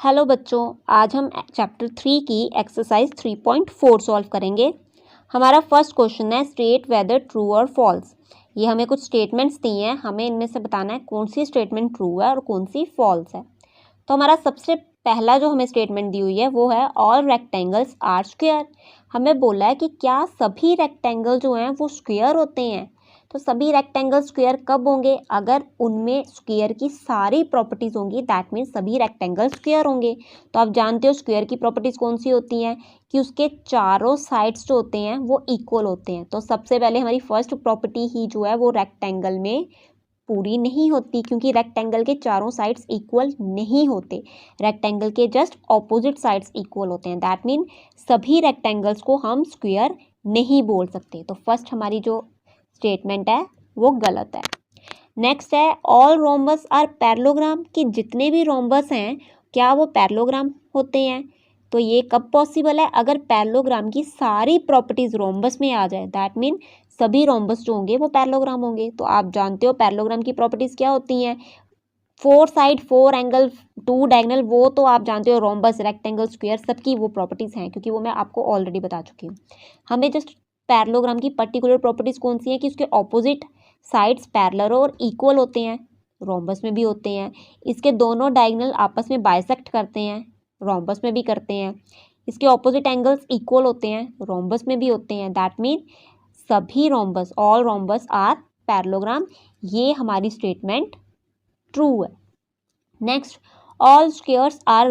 Hello बच्चों, आज हम चैप्टर 3 की एक्सरसाइज 3.4 सॉल्व करेंगे। हमारा फर्स्ट क्वेश्चन है स्टेट वेदर ट्रू और फॉल्स। ये हमें कुछ स्टेटमेंट्स दी हैं, हमें इनमें से बताना है कौन सी स्टेटमेंट ट्रू है और कौन सी फॉल्स है। तो हमारा सबसे पहला जो हमें स्टेटमेंट दी हुई है वो है ऑल रेक्टेंगल्स आर स्क्वायर। हमें बोला है कि क्या सभी रेक्टेंगल जो हैं वो स्क्वायर होते हैं। तो सभी रेक्टेंगल स्क्वायर कब होंगे? अगर उनमें स्क्वायर की सारी प्रॉपर्टीज होंगी, दैट मीन्स सभी रेक्टेंगल स्क्वायर होंगे। तो आप जानते हो स्क्वायर की प्रॉपर्टीज कौन सी होती हैं कि उसके चारों साइड्स जो होते हैं वो इक्वल होते हैं। तो सबसे पहले हमारी फर्स्ट प्रॉपर्टी ही जो है वो रेक्टेंगल में पूरी नहीं होती, क्योंकि रेक्टेंगल के चारों साइड्स इक्वल नहीं होते। रेक्टेंगल के जस्ट ऑपोजिट साइड्स इक्वल होते हैं। दैट मीन सभी रेक्टेंगल्स को हम स्क्वायर नहीं बोल सकते। तो फर्स्ट हमारी जो स्टेटमेंट है वो गलत है। नेक्स्ट है ऑल रोम्बस आर पैरेललोग्राम, कि जितने भी रोम्बस हैं क्या वो पैरेललोग्राम होते हैं। तो ये कब पॉसिबल है? अगर पैरेललोग्राम की सारी प्रॉपर्टीज रोम्बस में आ जाए, दैट मीन सभी रोम्बस जो होंगे वो पैरेललोग्राम होंगे। तो आप जानते हो पैरेललोग्राम की प्रॉपर्टीज क्या होती हैं? 4 साइड 4 एंगल 2 डायगोनल, वो तो आप जानते हो। रोम्बस, रेक्टेंगल, स्क्वायर सबकी वो प्रॉपर्टीज हैं, क्योंकि वो मैं आपको ऑलरेडी बता चुकी हूँ। हमें जस्ट पैरेललोग्राम की पर्टिकुलर प्रॉपर्टीज कौन सी है कि उसके ऑपोजिट साइड्स पैरेलल और इक्वल होते हैं। रोम्बस में भी होते हैं। इसके दोनों डायगोनल आपस में बाइसेक्ट करते हैं, रोम्बस में भी करते हैं। इसके ऑपोजिट एंगल्स इक्वल होते हैं, रोम्बस में भी होते हैं। दैट मीन सभी rhombus, all rhombus are parallelogram. ये हमारी स्टेटमेंट ट्रू है। Next all squares are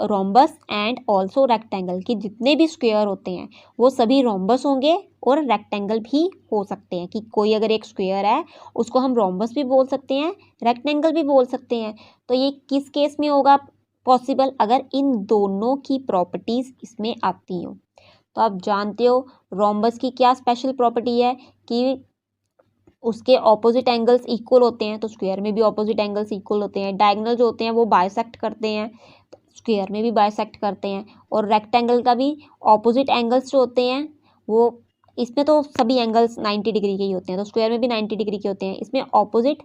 rhombus and also rectangle, कि जितने भी स्क्वायर होते हैं वो सभी रोम्बस होंगे और रेक्टेंगल भी हो सकते हैं। कि कोई अगर एक स्क्वायर है उसको हम रोम्बस भी बोल सकते हैं, रेक्टेंगल भी बोल सकते हैं। तो ये किस केस में होगा पॉसिबल? अगर इन दोनों की प्रॉपर्टीज इसमें आती हो। तो आप जानते हो रोम्बस की क्या स्पेशल प्रॉपर्टी है कि उसके ऑपोजिट एंगल्स इक्वल होते हैं। तो स्क्वायर में भी ऑपोजिट एंगल्स इक्वल होते हैं। डायगोनल जो होते हैं वो बाइसेक्ट करते हैं, स्क्वायर में भी बाइसेक्ट करते हैं। और रेक्टेंगल का भी ऑपोजिट एंगल्स जो होते हैं वो, इसमें तो सभी एंगल्स 90 डिग्री के ही होते हैं, तो स्क्वायर में भी 90 डिग्री के होते हैं। इसमें ऑपोजिट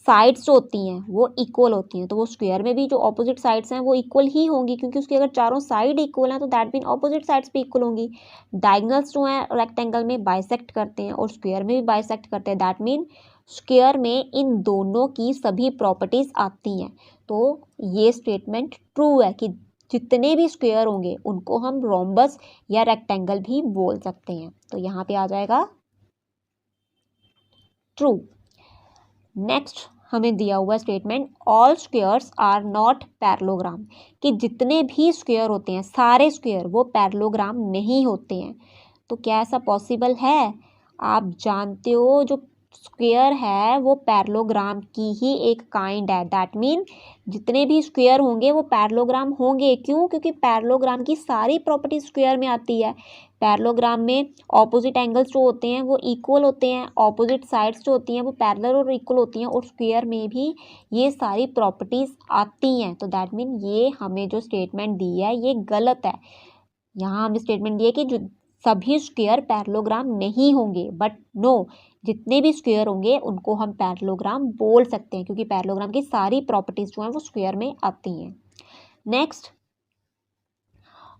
साइड्स जो होती हैं वो इक्वल होती हैं। तो वो स्क्वायर में भी जो ऑपोजिट साइड्स हैं वो इक्वल ही होंगी, क्योंकि उसके अगर चारों साइड इक्वल हैं तो दैट मीन ऑपोजिट साइड्स भी इक्वल होंगी। डायगोनल्स जो हैं रेक्टेंगल में बाइसेक्ट करते हैं और स्क्वायर में भी बाइसेक्ट करते हैं। दैट मीन स्क्वायर में इन दोनों की सभी प्रॉपर्टीज आती हैं। तो ये स्टेटमेंट ट्रू है कि जितने भी स्क्वायर होंगे उनको हम रोम्बस या रेक्टेंगल भी बोल सकते हैं। तो यहाँ पे आ जाएगा ट्रू। नेक्स्ट हमें दिया हुआ statement all squares are not parallelogram, कि जितने भी स्क्वायर होते हैं सारे स्क्वायर वो पैरेललोग्राम नहीं होते हैं। तो क्या ऐसा पॉसिबल है? आप जानते हो जो स्क्वायर है वो पैरेललोग्राम की ही एक काइंड है। दैट मीन जितने भी स्क्वायर होंगे वो पैरेललोग्राम होंगे। क्यों? क्योंकि पैरेललोग्राम की सारी प्रॉपर्टी स्क्वायर में आती है। पैरेललोग्राम में ऑपोजिट एंगल्स जो होते हैं वो इक्वल होते हैं, ऑपोजिट साइड्स जो होती हैं वो पैरेलल और इक्वल होती हैं, और स्क्वायर में भी ये सारी प्रॉपर्टीज आती हैं। तो दैट मीन ये हमें जो स्टेटमेंट दी है ये गलत है। यहाँ हमें स्टेटमेंट दी है कि जो सभी स्क्वायर पैरेललोग्राम नहीं होंगे, बट नो, जितने भी स्क्वायर होंगे उनको हम पैरेललोग्राम बोल सकते हैं, क्योंकि पैरेललोग्राम की सारी प्रॉपर्टीज जो हैं वो स्क्वायर में आती हैं। Next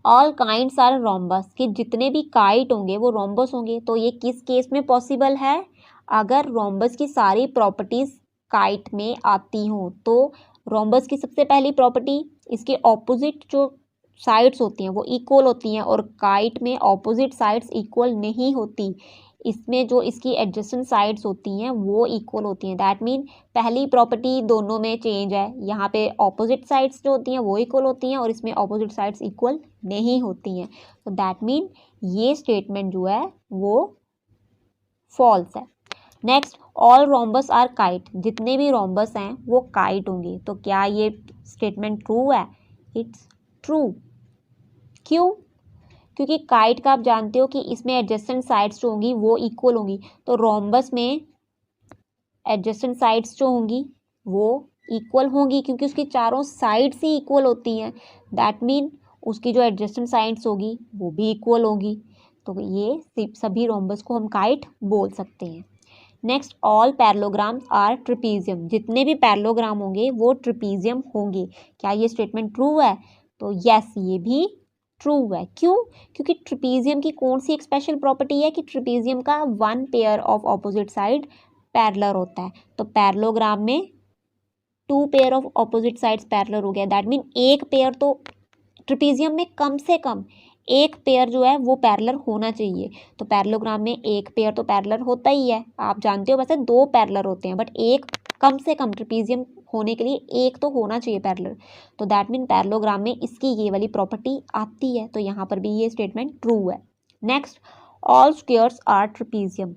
all kinds are rhombus, कि जितने भी काइट होंगे वो रोम्बस होंगे। तो ये किस केस में पॉसिबल है? अगर रोम्बस की सारी प्रॉपर्टीज काइट में आती हों। तो रोम्बस की सबसे पहली प्रॉपर्टी, इसके ऑपोजिट जो साइड्स होती हैं वो इक्वल होती हैं, और काइट में ऑपोजिट साइड्स इक्वल नहीं होती। इसमें जो इसकी एडजेसेंट साइड्स होती हैं वो इक्वल होती हैं। दैट मीन पहली प्रॉपर्टी दोनों में चेंज है। यहाँ पे ऑपोजिट साइड्स जो होती हैं वो इक्वल होती हैं और इसमें ऑपोजिट साइड्स इक्वल नहीं होती हैं। तो दैट मीन ये स्टेटमेंट जो है वो फॉल्स है। Next all rhombus are kite, जितने भी रोम्बस हैं वो काइट होंगे। तो क्या ये स्टेटमेंट ट्रू है? It's true. क्यों? क्योंकि काइट का आप जानते हो कि इसमें एडजेसेंट साइड्स जो होंगी वो इक्वल होंगी। तो रोम्बस में एडजेसेंट साइड्स जो होंगी वो इक्वल होंगी, क्योंकि उसकी चारों साइड्स ही इक्वल होती हैं। दैट मीन उसकी जो एडजेसेंट साइड्स होगी वो भी इक्वल होगी। तो ये सभी रोम्बस को हम काइट बोल सकते हैं। Next, all parallelograms are trapezium, जितने भी पैरेललोग्राम होंगे वो ट्रिपीजियम होंगे। क्या ये स्टेटमेंट ट्रू है? तो यस, ये भी ट्रू है। क्यों? क्योंकि ट्रिपीजियम की कौन सी एक स्पेशल प्रॉपर्टी है कि ट्रिपीजियम का one pair of opposite side parallel होता है। तो पैरेललोग्राम में two pair of opposite sides parallel हो गया, दैट मीन एक पेयर तो ट्रिपीजियम में कम से कम एक पेयर जो है वो पैरेलल होना चाहिए। तो पैरेललोग्राम में एक पेयर तो पैरेलल होता ही है, आप जानते हो। वैसे दो पैरेलल होते हैं बट एक कम से कम ट्रिपीजियम होने के लिए एक तो होना चाहिए पैरेलल। तो दैट मीन पैरेललोग्राम में इसकी ये वाली प्रॉपर्टी आती है, तो यहाँ पर भी ये स्टेटमेंट ट्रू है। Next, all squares are trapezium,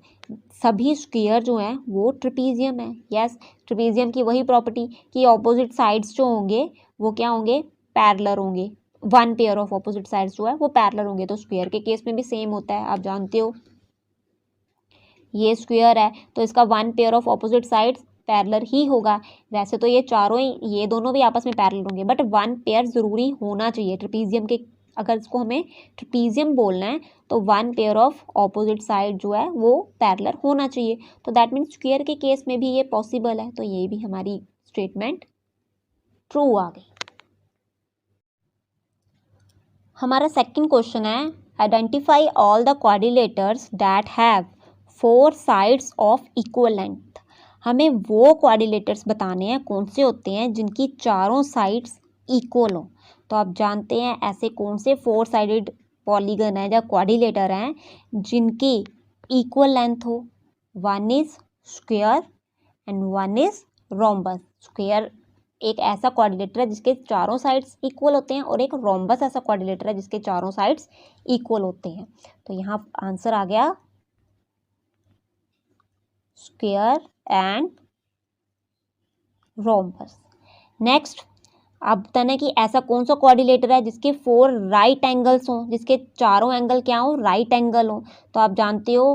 सभी स्क्वेयर जो हैं वो ट्रिपीजियम है। यस, ट्रिपीजियम की वही प्रॉपर्टी कि ऑपोजिट साइड्स जो होंगे वो क्या होंगे? पैरेलल होंगे। One pair of opposite sides जो है वो पैरेलल होंगे। तो स्क्वायर के केस में भी सेम होता है, आप जानते हो। ये स्क्वायर है तो इसका one pair of opposite sides parallel ही होगा। वैसे तो ये चारों ही, ये दोनों भी आपस में पैरेलल होंगे बट वन पेयर जरूरी होना चाहिए ट्रिपीजियम के। अगर इसको हमें ट्रिपीजियम बोलना है तो one pair of opposite side जो है वो पैरेलल होना चाहिए। तो दैट मीन्स स्क्वायर के केस में भी ये पॉसिबल है। तो ये भी हमारी स्टेटमेंट ट्रू आ गई। हमारा सेकंड क्वेश्चन है, identify all the quadrilaterals that have four sides of equal length. हमें वो क्वाड्रिलेटर्स बताने हैं कौन से होते हैं जिनकी चारों साइड्स इक्वल हो। तो आप जानते हैं ऐसे कौन से फोर साइडेड पॉलीगन है या क्वाड्रिलेटर हैं जिनकी इक्वल लेंथ हो। One is square and one is rhombus. Square एक ऐसा क्वाड्रिलेटर है जिसके चारों साइड्स इक्वल होते हैं और एक रोम्बस ऐसा क्वाड्रिलेटर है जिसके चारों साइड्स इक्वल होते हैं। तो यहाँ आंसर आ गया स्क्वायर एंड रोम्बस। नेक्स्ट, अब बताना कि ऐसा कौन सा क्वाड्रिलेटर है जिसके फोर राइट एंगल्स हों, जिसके चारों एंगल क्या हो? राइट एंगल हो। तो आप जानते हो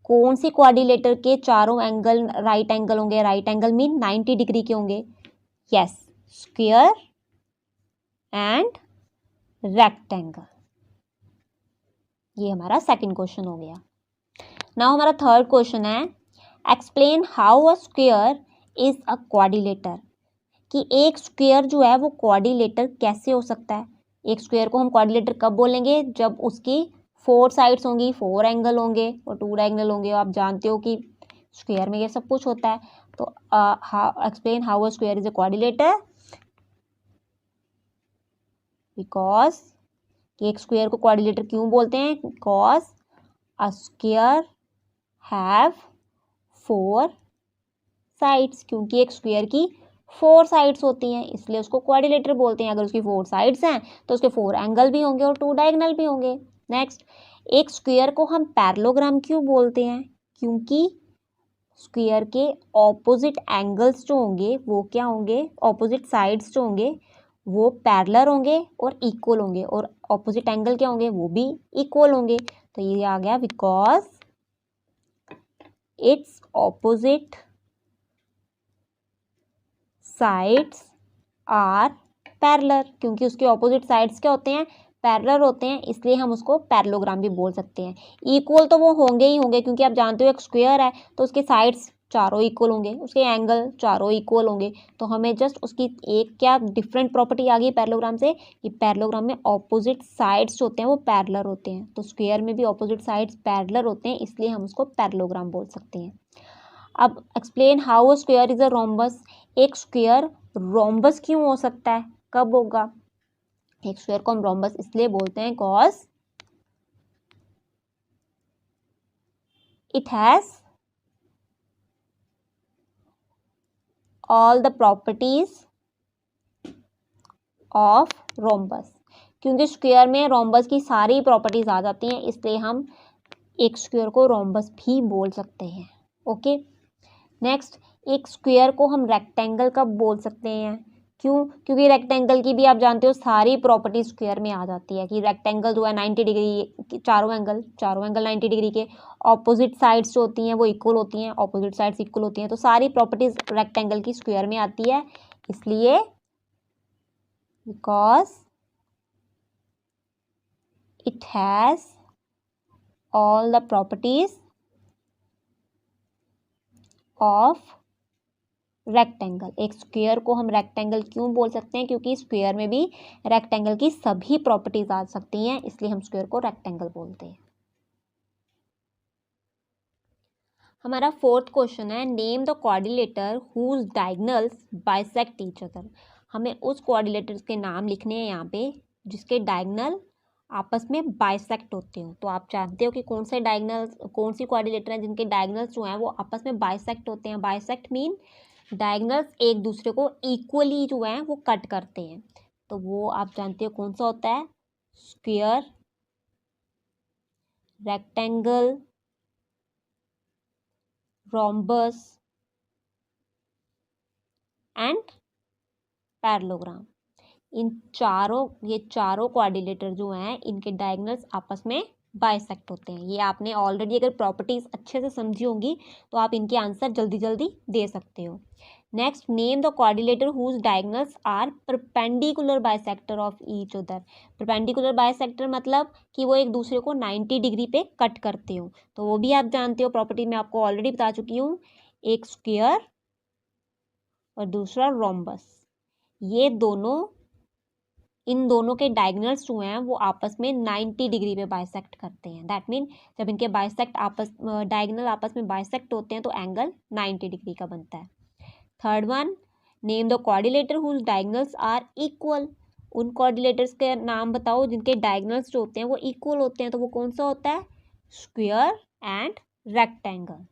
कौन सी क्वाड्रिलेटर के चारों एंगल राइट एंगल होंगे? राइट एंगल मीन 90 डिग्री के होंगे। Yes, square and rectangle. ये हमारा सेकंड क्वेश्चन हो गया। नाउ हमारा थर्ड क्वेश्चन है, explain how a square is a quadrilateral. कि एक स्क्वायर जो है वो क्वाड्रिलेटर कैसे हो सकता है। एक स्क्वायर को हम क्वाड्रिलेटर कब बोलेंगे? जब उसकी फोर साइड्स होंगी, फोर एंगल होंगे और टू डायगोनल होंगे। आप जानते हो कि स्क्वायर में ये सब कुछ होता है। तो explain how a square is a quadrilateral, because एक स्क्वायर को क्वाड्रिलेटर क्यों बोलते हैं? Because a square have four sides, क्योंकि एक स्क्वायर की फोर साइड्स होती हैं इसलिए उसको क्वाड्रिलेटर बोलते हैं। अगर उसकी फोर साइड्स हैं तो उसके फोर एंगल भी होंगे और टू डायगोनल भी होंगे। नेक्स्ट, एक स्क्वायर को हम पैरेललोग्राम क्यों बोलते हैं? क्योंकि स्क्वायर के ऑपोजिट एंगल्स जो होंगे वो क्या होंगे? ऑपोजिट साइड्स जो होंगे वो पैरेलल होंगे और इक्वल होंगे और ऑपोजिट एंगल क्या होंगे? वो भी इक्वल होंगे। तो ये आ गया because its opposite sides are parallel, क्योंकि उसके ऑपोजिट साइड्स क्या होते हैं? पैरेलल होते हैं, इसलिए हम उसको पैरेललोग्राम भी बोल सकते हैं। इक्वल तो वो होंगे ही होंगे क्योंकि आप जानते हो एक स्क्वायर है तो उसके साइड्स चारों इक्वल होंगे, उसके एंगल चारों इक्वल होंगे। तो हमें जस्ट उसकी एक क्या डिफरेंट प्रॉपर्टी आ गई पैरेललोग्राम से कि पैरेललोग्राम में ऑपोजिट साइड्स होते हैं वो पैरेलल होते हैं। तो स्क्वायर में भी ऑपोजिट साइड्स पैरेलल होते हैं इसलिए हम उसको पैरेललोग्राम बोल सकते हैं। अब explain how a square is a rhombus. एक स्क्वायर रोम्बस क्यों हो सकता है? कब होगा? एक स्क्वायर को हम रोम्बस इसलिए बोलते हैं cause it has all the properties of rhombus, क्योंकि स्क्वायर में रोम्बस की सारी प्रॉपर्टीज आ जाती हैं इसलिए हम एक स्क्वायर को रोम्बस भी बोल सकते हैं। ओके, नेक्स्ट, एक स्क्वायर को हम रेक्टेंगल कब बोल सकते हैं? क्यों? क्योंकि रेक्टेंगल की भी आप जानते हो सारी प्रॉपर्टी स्क्वायर में आ जाती है कि रेक्टेंगल जो है 90 डिग्री, चारों एंगल 90 डिग्री के, ऑपोजिट साइड्स जो होती हैं वो इक्वल होती हैं, ऑपोजिट साइड्स इक्वल होती हैं, तो सारी प्रॉपर्टीज रेक्टेंगल की स्क्वायर में आती है। इसलिए because it has all the properties of rectangle. एक स्क्वायर को हम रेक्टेंगल क्यों बोल सकते हैं? क्योंकि स्क्वायर में भी रेक्टेंगल की सभी प्रॉपर्टीज आ सकती हैं, इसलिए हम स्क्वायर को रेक्टेंगल बोलते हैं। हमारा फोर्थ क्वेश्चन है, name the coordinator whose diagonals bisect each other. हमें उस कोऑर्डिनेटर्स के नाम लिखने हैं यहाँ पे जिसके डायगोनल आपस में बाइसेक्ट होते हो। तो आप जानते हो कि कौन से डायगोनल्स, कौन सी कोऑर्डिनेटर हैं जिनके डायगोनल्स जो हैं वो आपस में बाइसेक्ट होते हैं। बाइसेक्ट मीन डायगोनल्स एक दूसरे को इक्वली जो है वो कट करते हैं। तो वो आप जानते हो कौन सा होता है? Square, rectangle, rhombus and parallelogram. ये चारों कोऑर्डिनेटर जो हैं इनके डायगोनल्स आपस में बाइसेक्ट होते हैं। ये आपने ऑलरेडी अगर प्रॉपर्टीज अच्छे से समझी होंगी तो आप इनके आंसर जल्दी जल्दी दे सकते हो। Next, name the coordinator whose diagonals are perpendicular bisector of each other. Perpendicular bisector मतलब कि वो एक दूसरे को 90 डिग्री पे कट करते हो। तो वो भी आप जानते हो, प्रॉपर्टी मैं आपको ऑलरेडी बता चुकी हूँ, एक स्क्वायर और दूसरा रोम्बस। ये दोनों, इन दोनों के डायगोनल्स जो हैं वो आपस में 90 डिग्री पे बाइसेक्ट करते हैं। दैट मीन जब इनके डायगोनल आपस में बाइसेक्ट होते हैं तो एंगल 90 डिग्री का बनता है। Third one, name the coordinator whose diagonals are equal. उन कोऑर्डिनेटर्स के नाम बताओ जिनके डायगोनल्स जो होते हैं वो इक्वल होते हैं। तो वो कौन सा होता है? Square and rectangle.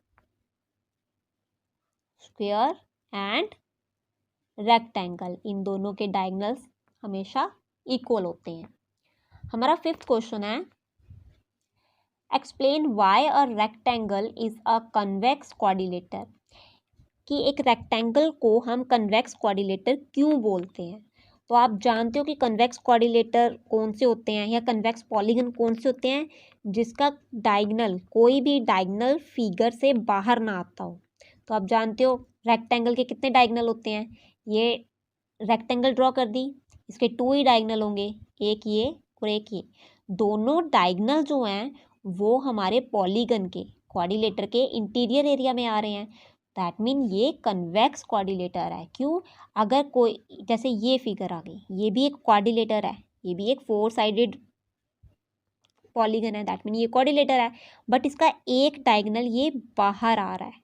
Square and rectangle, इन दोनों के डायगोनल्स हमेशा इक्वल होते हैं। हमारा फिफ्थ क्वेश्चन है, explain why a rectangle is a convex coordinator. कि एक रेक्टेंगल को हम कन्वेक्स कोऑर्डिनेटर क्यों बोलते हैं? तो आप जानते हो कि कन्वेक्स कोऑर्डिनेटर कौन से होते हैं या कन्वेक्स पॉलीगन कौन से होते हैं? जिसका डायगोनल, कोई भी डायगोनल फिगर से बाहर ना आता हो। तो आप जानते हो रेक्टेंगल के कितने डायगोनल होते हैं? ये रेक्टेंगल ड्रॉ कर दी, इसके 2 ही डायगोनल होंगे, एक ये और एक ये। दोनों डायगोनल जो हैं वो हमारे पॉलीगन के कोऑर्डिनेटर के इंटीरियर एरिया में आ रहे हैं। दैट मीन ये कन्वेक्स कोऑर्डिनेटर है। क्यों? अगर कोई, जैसे ये फिगर आ गई, ये भी एक कोऑर्डिनेटर है, ये भी एक 4 साइडेड पॉलीगन है। दैट मीन ये कोऑर्डिनेटर है, बट इसका एक डायगोनल ये बाहर आ रहा है,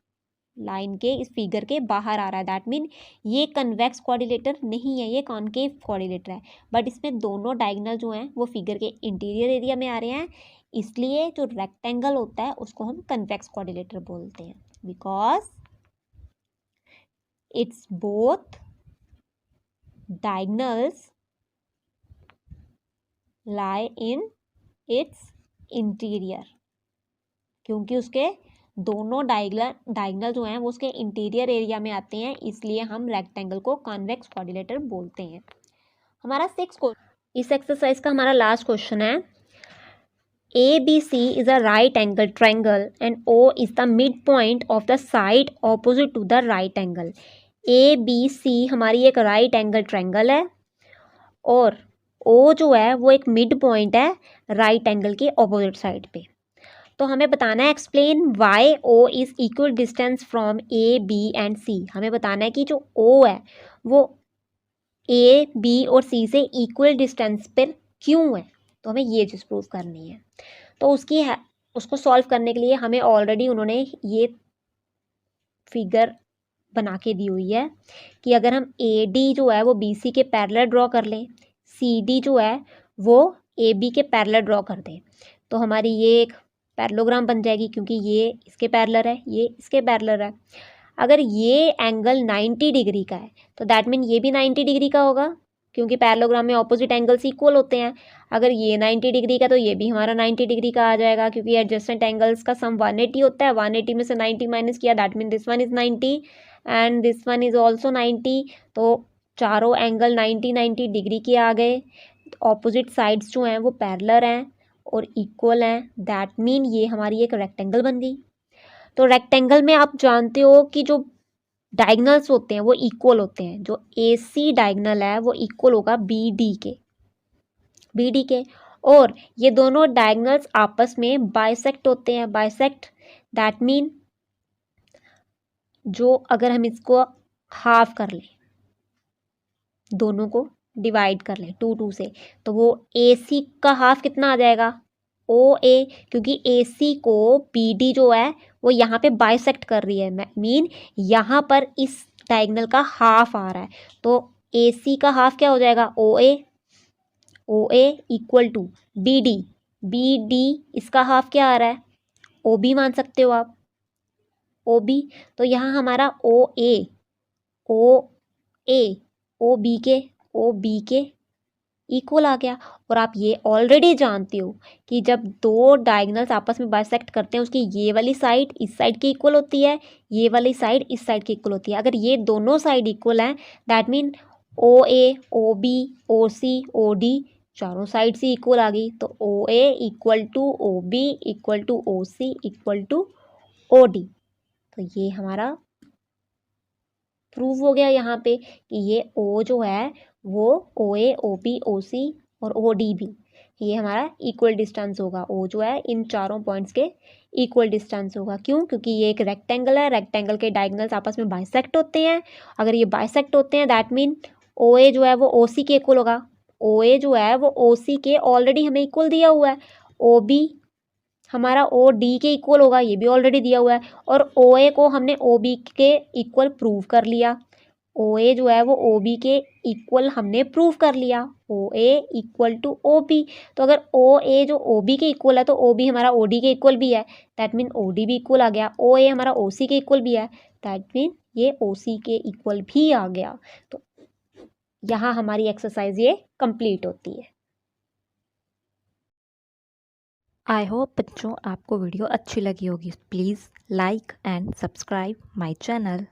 लाइन के इस फिगर के बाहर आ रहा है। दैट मीन ये कन्वेक्स कोऑर्डिनेटर नहीं है, ये कॉनकेव कोऑर्डिनेटर है। बट इसमें दोनों डायगोनल जो हैं वो फिगर के इंटीरियर एरिया में आ रहे हैं, इसलिए जो रेक्टेंगल होता है उसको हम कन्वेक्स कोऑर्डिनेटर बोलते हैं, because it's both diagonals lie in its interior. क्योंकि उसके दोनों डायगोनल जो हैं वो उसके इंटीरियर एरिया में आते हैं, इसलिए हम रेक्टेंगल को कॉन्वेक्स कोऑर्डिनेटर बोलते हैं। हमारा 6 क्वेश्चन, इस एक्सरसाइज का हमारा लास्ट क्वेश्चन है, ABC is a right angle triangle and O is the midpoint of the side opposite to the right angle। ABC हमारी एक राइट एंगल ट्रायंगल है और O जो है वो एक मिड पॉइंट है राइट एंगल के ऑपोजिट साइड पे। तो हमें बताना है, explain Y O is equal distance from A B and C. हमें बताना है कि जो ओ है वो ए बी और सी से इक्वल डिस्टेंस पर क्यों है। तो हमें ये चीज़ प्रूव करनी है। तो उसको सॉल्व करने के लिए हमें ऑलरेडी उन्होंने ये फिगर बना के दी हुई है कि अगर हम ए डी जो है वो बी सी के पैरेलल ड्रॉ कर लें, सी डी जो है वो ए बी के पैरेलल ड्रॉ कर दें, तो हमारी ये एक पैरेललोग्राम बन जाएगी, क्योंकि ये इसके पैरेलल है, ये इसके पैरेलल है। अगर ये एंगल 90 डिग्री का है तो दैट मीन ये भी 90 डिग्री का होगा, क्योंकि पैरेललोग्राम में ऑपोजिट एंगल्स इक्वल होते हैं। अगर ये 90 डिग्री का तो ये भी हमारा 90 डिग्री का आ जाएगा, क्योंकि एडजेसेंट एंगल्स का सम 180 होता है। 180 में से 90 माइनस किया, that mean this one is 90 and this one is also 90। तो चारों एंगल 90 डिग्री के आ गए। ऑपोजिट साइड्स जो हैं वो पैरेलल हैं और इक्वल हैं, दैट मीन ये हमारी एक रेक्टेंगल बन गई। तो रेक्टेंगल में आप जानते हो कि जो डायगोनल्स होते हैं वो इक्वल होते हैं। जो ए सी डायगोनल है वो इक्वल होगा बी डी के, और ये दोनों डायगोनल्स आपस में बाइसेक्ट होते हैं। बाइसेक्ट दैट मीन जो अगर हम इसको हाफ कर लें, दोनों को डिवाइड कर लें 2 2 से, तो वो AC का हाफ कितना आ जाएगा, OA, क्योंकि AC को BD जो है वो यहाँ पे बाइसेक्ट कर रही है, मीन यहाँ पर इस डायगोनल का हाफ आ रहा है, तो AC का हाफ क्या हो जाएगा, OA इक्वल टू BD इसका हाफ क्या आ रहा है, OB मान सकते हो आप, OB। तो यहाँ हमारा OA OB के इक्वल आ गया। और आप ये ऑलरेडी जानते हो कि जब दो डायगोनल्स आपस में बाइसेक्ट करते हैं, उसकी ये वाली साइड इस साइड की इक्वल होती है, ये वाली साइड इस साइड की इक्वल होती है। अगर ये दोनों साइड इक्वल हैं, that mean OA OB OC OD चारों साइड से इक्वल आ गई, तो OA equal to OB equal to OC equal to OD। तो ये हमारा प्रूव हो गया यहाँ पे कि ये O जो है वो OA OB OC और OD भी ये हमारा इक्वल डिस्टेंस होगा। O जो है इन चारों पॉइंट्स के इक्वल डिस्टेंस होगा। क्यों? क्योंकि ये एक रेक्टेंगल है, रेक्टेंगल के डायगोनल्स आपस में बाइसेक्ट होते हैं। अगर ये बाइसेक्ट होते हैं दैट मीन OA जो है वो OC के इक्वल होगा। OA जो है वो OC के ऑलरेडी हमें इक्वल दिया हुआ है। OB हमारा OD के इक्वल होगा, ये भी ऑलरेडी दिया हुआ है। और OA को हमने OB के इक्वल प्रूव कर लिया। OA जो है वो OB के इक्वल हमने प्रूव कर लिया, OA इक्वल टू OB। तो अगर OA जो OB के इक्वल है तो OB हमारा OD के इक्वल भी है, दैट मीन OD भी इक्वल आ गया। OA हमारा OC के इक्वल भी है, दैट मीन ये OC के इक्वल भी आ गया। तो यहाँ हमारी एक्सरसाइज ये कंप्लीट होती है। आई होप बच्चों आपको वीडियो अच्छी लगी होगी। Please like and subscribe my channel.